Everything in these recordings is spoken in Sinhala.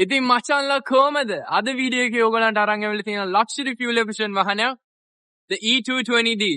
ඉතින් මචන්ලා කොහමද? අද වීඩියෝ එකේ ඔයගලන්ට අරන් ඇවිල්ලා තියෙන ලක්ෂරි ෆියුල් එෆිෂන්ට් වාහනයක් the E220D.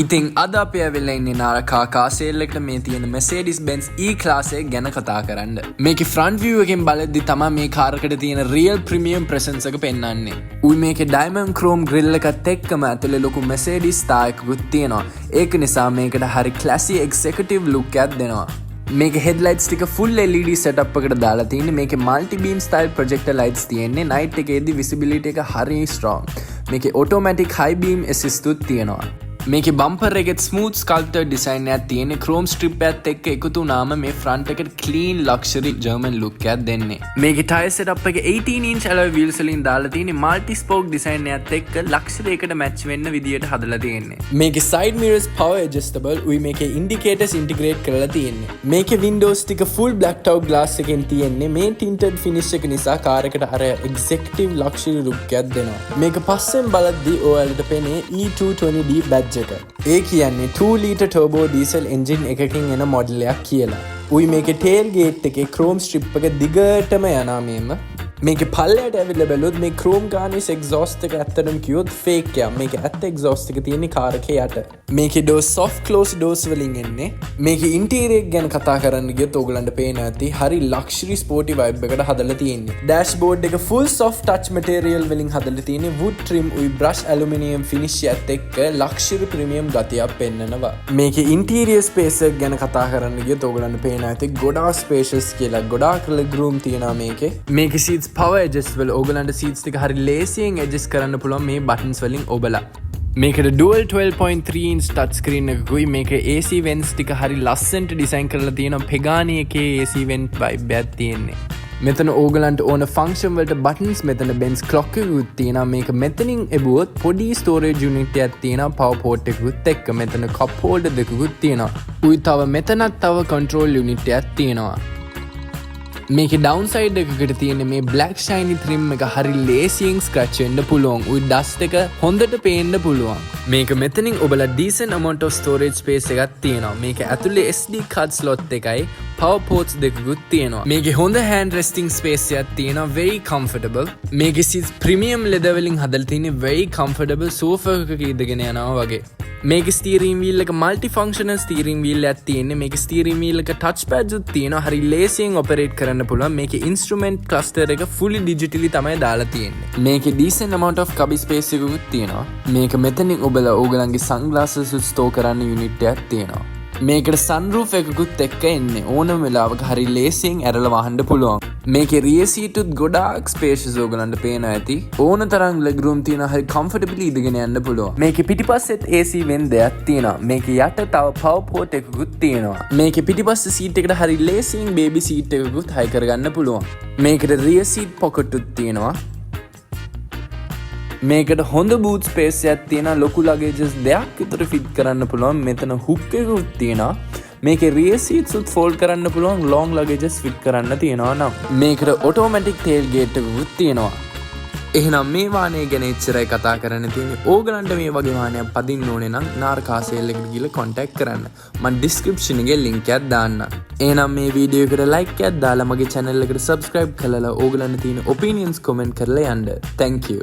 ඉතින් අද අපි ඇවිල්ලා ඉන්නේ නාරකා කාර් සේල් එකට මේ තියෙන Mercedes Benz E-Class එක ගැන කතා කරන්න. මේකේ front view එකෙන් බලද්දි තමයි මේ කාර් එකට තියෙන real premium presence එක පෙන්වන්නේ. උයි මේකේ diamond chrome grill එකත් එක්කම ඇතුලේ ලොකු Mercedes style එකකුත් තියෙනවා. ඒක නිසා මේකට හරි classy executive look එකක් දෙනවා. මේක headlights ටික full LED setup එකකට දාලා තියෙන්නේ. මේකේ multi beam style projector lights තියෙන්නේ. night එකේදී visibility එක හරි strong. මේකේ automatic high beam assist උත් තියෙනවා. මේකේ බම්පර් එකේ ස්මූත් ස්කල්ප්ටර් ඩිසයින් එකක් තියෙන ක්‍රෝම් ස්ට්‍රිප් එකත් එක්ක එකතු වුණාම මේ ෆ්‍රන්ට් එකට ක්ලීන් ලක්ෂරි ජර්මන් ලුක් එකක් දෙන්නේ. මේකේ ටයර් සෙටප් එකේ 18 inch alloy wheels වලින් දාලා තියෙන මල්ටි ස්පෝක් ඩිසයින් එකත් එක්ක ලක්ෂරි එකට මැච් වෙන්න විදියට හදලා තියෙන්නේ. මේකේ side mirrors power adjustable උයි මේකේ indicators integrate කරලා තියෙන්නේ. මේකේ windows ටික full blacked out glass එකෙන් තියෙන්නේ. මේ tinted finish එක නිසා කාර් එකට අර executive luxury look එකක් දෙනවා. මේක පස්සෙන් බලද්දී ඔයාලට පෙනේ E220D badge. ඒ කියන්නේ 2 litre turbo diesel engine එකකින් එන මොඩල් එකක් කියලා. උයි මේකේ tail gate එකේ chrome strip එක දිගටම යනවා මේම. මේකේ පල්ලයට ඇවිල්ලා බැලුවොත් මේ chrome garnish exhaust එක ඇත්තටම කිව්වොත් fake එකක්. මේකේ ඇත්ත exhaust එක තියෙන්නේ කාර් එකේ යට. මේකේ doors soft close doors වලින් එන්නේ. මේකේ interior එක ගැන කතා කරන්න ගියොත් ඕගලන්ට පේන ඇති හරි luxury sporty vibe එකකට හදලා තියෙන්නේ. dashboard එක full soft touch material වලින් හදලා තියෙන්නේ. wood trim උයි brush aluminium finish එකත් එක්ක luxury premium ගතියක් පෙන්නනවා. මේකේ interior space එක ගැන කතා කරන්න ගියොත් ඕගලන්ට පේන ඇති ගොඩාක් spacious කියලා. ගොඩාක් leg room තියෙනවා මේකේ. මේකේ seats power adjustable ඕගලන්ට seats ටික හරි ලේසියෙන් adjust කරන්න පුළුවන් මේ buttons වලින් ඔබලා. මේකට dual 12.3 inch touch screen එකකුයි. මේකේ AC vents ටික හරි ලස්සනට design කරලා තියෙනවා. Pagani එකේ AC vent vibe එකක් තියෙන්නේ. මෙතන ඕගලන්ට ඕන function වලට buttons මෙතන Benz clock එකකුත් තියෙනවා. මේක මෙතනින් එබුවොත් පොඩි storage unit එකක් තියෙනවා. power port එකකුත් එක්ක මෙතන cup holder දෙකකුත් තියෙනවා. උයි තව මෙතනත් තව control unit එකක් තියෙනවා. මේකේ downside එකකට තියෙන මේ black shiny trim එක හරි ලේසියෙන් scratch වෙන්න පුළුවන්. උයි dust එක හොඳට පේන්න පුළුවන්. මේක මෙතනින් ඔබලා decent amount of storage space එකක් තියෙනවා. මේක ඇතුලේ SD card slot එකයි power ports දෙකකුත් තියෙනවා. මේකේ හොඳ hand resting space එකක් තියෙනවා. very comfortable. මේකේ seats premium leather වලින් හදලා තියෙන්නේ. very comfortable sofa එකක ඉඳගෙන යනවා වගේ. මේක ස්ටීරින් වීල් එක මල්ටි ෆන්ක්ෂනල් ස්ටීරින් වීල් එකක් තියෙන්නේ. මේක ස්ටීරින් වීල් එක ටච් පැඩ්ස් උත් තියෙනවා. හරි ලේසියෙන් ඔපරේට් කරන්න පුළුවන්. මේකේ ඉන්ස්ට්‍රුමන්ට් ක්ලස්ටර් එක fully digitally තමයි දාලා තියෙන්නේ. මේකේ decent amount of cubby space එකකුත් තියෙනවා. මේක මෙතනින් ඔබලා ඕගලන්ගේ sunglasses උත් store කරන්න unit එකක් තියෙනවා. මේකට sunroof එකකුත් එක්ක එන්නේ. ඕනම වෙලාවක හරි ලේසියෙන් ඇරලා වහන්න පුළුවන්. මේකේ rear seat උත් ගොඩාක් spacious ඕගලන්ට පේනවා ඇති. ඕන තරම් leg room තියෙනවා. හරි comfortably ඉඳගෙන යන්න පුළුවන්. මේකේ පිටිපස්සෙත් AC vent දෙයක් තියෙනවා. මේකේ යට තව power port එකකුත් තියෙනවා. මේකේ පිටිපස්ස seat එකට හරි ලේසියෙන් baby seat එකකුත් high කරගන්න පුළුවන්. මේකට rear seat pocket උත් තියෙනවා. මේකට හොඳ boot space එකක් තියෙනවා. ලොකු luggages දෙයක් විතර fit කරන්න පුළුවන්. මෙතන hook එකකුත් තියෙනවා. මේකේ rear seats උත් fold කරන්න පුළුවන්. long luggages fit කරන්න තියෙනවා නම්. මේකට automatic tailgate එකකුත් තියෙනවා. එහෙනම් මේ වාහනේ ගැන එච්චරයි කතා කරන්න තියෙන්නේ. ඕගලන්ට මේ වගේ වාහනයක් පදින්න ඕනේ නම් නාරකා සේල් එකට ගිහලා contact කරන්න. මම description එකේ link එකක් දාන්නම්. එහෙනම් මේ වීඩියෝ එකට like එකක් දාලා මගේ channel එකට subscribe කරලා ඕගලන්ට තියෙන opinions comment කරලා යන්න. Thank you.